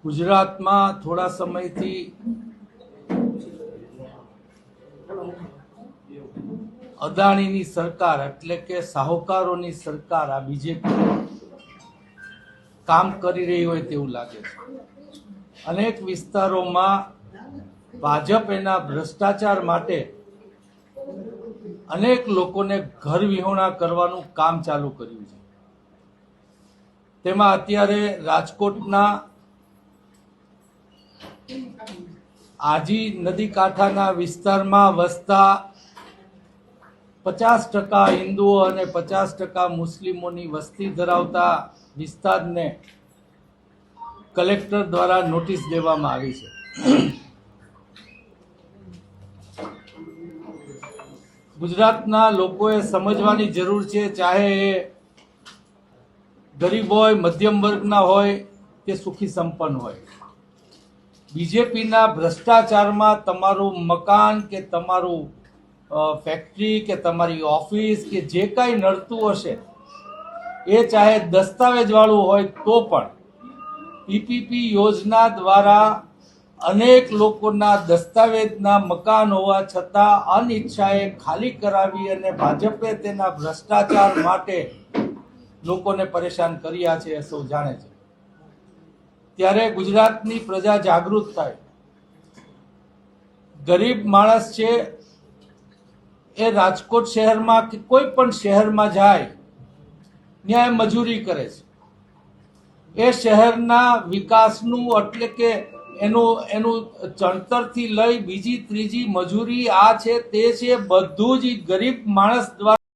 ગુજરાતમાં થોડા સમયથી અદાણીની સરકાર એટલે કે સાહુકારોની સરકાર આ બીજેપી કામ કરી રહી હોય તેવું લાગે છે. અનેક વિસ્તારોમાં ભાજપ એના ભ્રષ્ટાચાર માટે અનેક લોકોને ઘર વિહોણા કરવાનું કામ ચાલુ કર્યું છે. તેમાં અત્યારે રાજકોટના આજી નદી કાંઠાના વિસ્તારમાં વસતા 50% હિન્દુઓ અને 50% મુસ્લિમોની વસ્તી ધરાવતા વિસ્તારને કલેક્ટર દ્વારા નોટિસ દેવામાં આવી છે. ગુજરાતના લોકોએ સમજવાની જરૂર છે, ચાહે એ ગરીબ હોય, મધ્યમ વર્ગના હોય કે સુખી સંપન્ન હોય. બીજેપીના ભ્રષ્ટાચારમાં તમારું મકાન કે તમારું ફેક્ટરી કે તમારી ઓફિસ કે જે કાંઈ નડતું હશે એ ચાહે દસ્તાવેજ વાળું હોય તો પણ પીપીપી યોજના દ્વારા અનેક લોકોના દસ્તાવેજના મકાન હોવા છતાં અનિચ્છાએ ખાલી કરાવી અને ભાજપે તેના ભ્રષ્ટાચાર માટે લોકોને પરેશાન કર્યા છે એ સૌ જાણે છે. ત્યારે ગુજરાતની પ્રજા જાગૃત થાય. ગરીબ માણસ છે એ રાજકોટ શહેરમાં કે કોઈ પણ શહેરમાં જાય ત્યાં મજૂરી કરે છે. એ શહેરના વિકાસનું એટલે કે એનું ચણતરથી લઈ બીજી ત્રીજી મજૂરી આ છે તે છે બધું જ ગરીબ માણસ દ્વારા